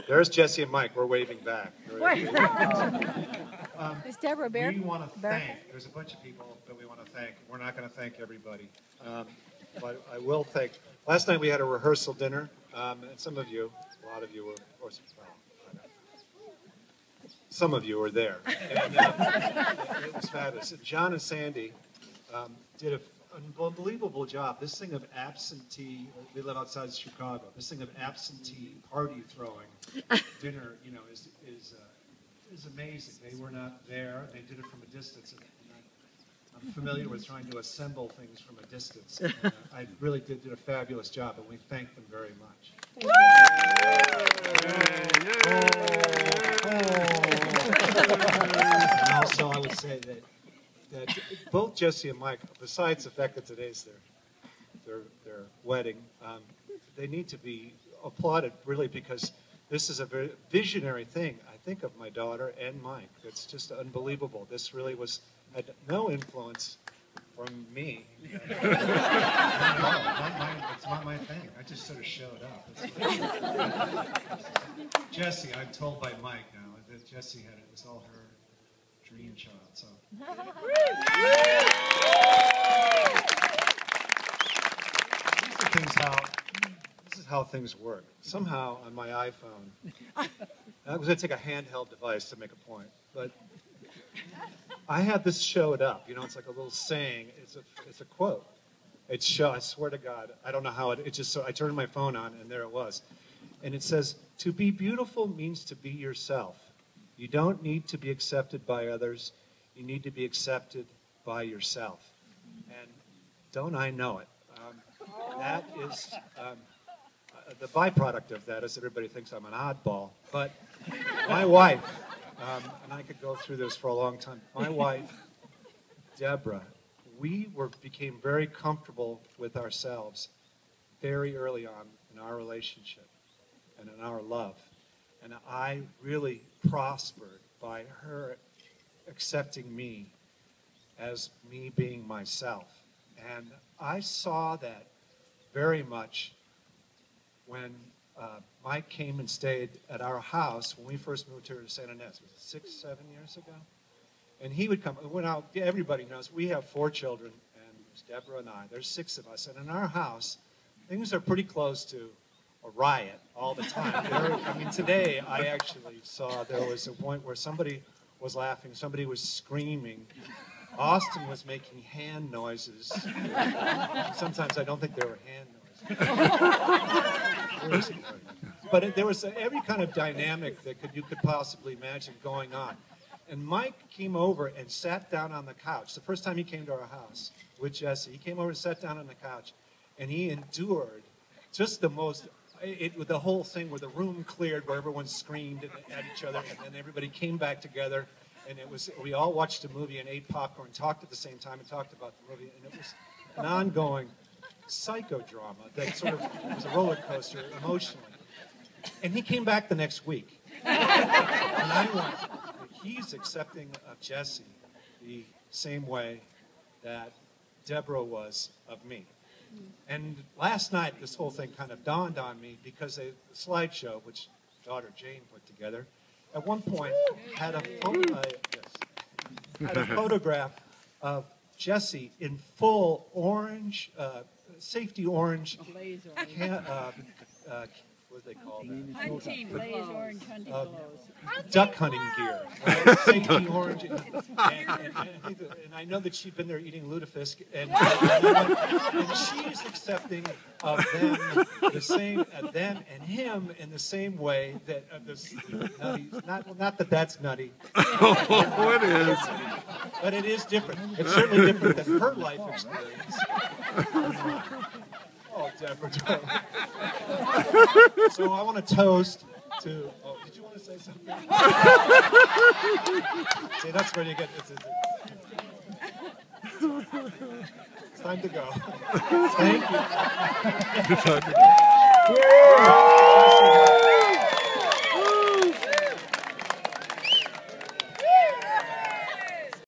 There's Jesse and Mike. We're waving back. Is Deborah Bear? We want to thank. There's a bunch of people that we want to thank. We're not going to thank everybody, but I will thank. Last night we had a rehearsal dinner, and some of you, a lot of you were, of course, well, some of you were there. And, it was fabulous. John and Sandy did an unbelievable job. This thing of absentee, we live outside Chicago, this thing of absentee party throwing dinner, you know, is amazing. They were not there. They did it from a distance. And I'm familiar with trying to assemble things from a distance. And, I really did a fabulous job, and we thank them very much. And also, I would say that both Jesse and Mike, besides the fact that today's their wedding, they need to be applauded really because this is a very visionary thing. I think of my daughter and Mike. It's just unbelievable. This really had no influence from me. It's not my thing. I just sort of showed up. Jesse, I'm told by Mike now that Jesse it was all her dream child. So. This is how things work. Somehow on my iPhone, I was going to take a handheld device to make a point, but I had this showed up. You know, it's like a little saying. It's a quote. I swear to God, I don't know how it just so I turned my phone on and there it was, and it says, "To be beautiful means to be yourself. You don't need to be accepted by others. You need to be accepted by yourself." And don't I know it? That is the byproduct of that is everybody thinks I'm an oddball. But my wife, and I could go through this for a long time. My wife, Deborah, we became very comfortable with ourselves very early on in our relationship and in our love. And I really prospered by her accepting me as me being myself. And I saw that very much when Mike came and stayed at our house when we first moved here to San Ynez. Was it 6, 7 years ago? And he would come. Everybody knows we have 4 children, and there's Deborah and I. There's 6 of us. And in our house, things are pretty close to a riot all the time. Today I actually saw there was a point where somebody was laughing, somebody was screaming. Austin was making hand noises. Sometimes I don't think they were hand noises. But there was every kind of dynamic that you could possibly imagine going on. And Mike came over and sat down on the couch. The first time he came to our house with Jesse, he came over and sat down on the couch, and he endured just the most, the whole thing where the room cleared, where everyone screamed at each other, and then everybody came back together. And we all watched a movie and ate popcorn, talked at the same time, and talked about the movie. And it was an ongoing psychodrama that sort of was a roller coaster emotionally. And he came back the next week. And I went, he's accepting of Jesse the same way that Deborah was of me. And last night, this whole thing kind of dawned on me because the slideshow, which daughter Jane put together, at one point had a photograph of Jesse in full orange, safety orange, what do they call that? Hunting, blaze orange hunting clothes. Duck hunting gear. Right? Safety orange. And I know that she's been there eating lutefisk, and she's accepting of them them and him in the same way that this nutty. Not that that's nutty. Oh, it is. But it is different. It's certainly different than her life experience. Oh, Deborah. So I want to toast to. Oh, did you want to say something? See, that's where you get. It's time to go. Thank you. It's time to go.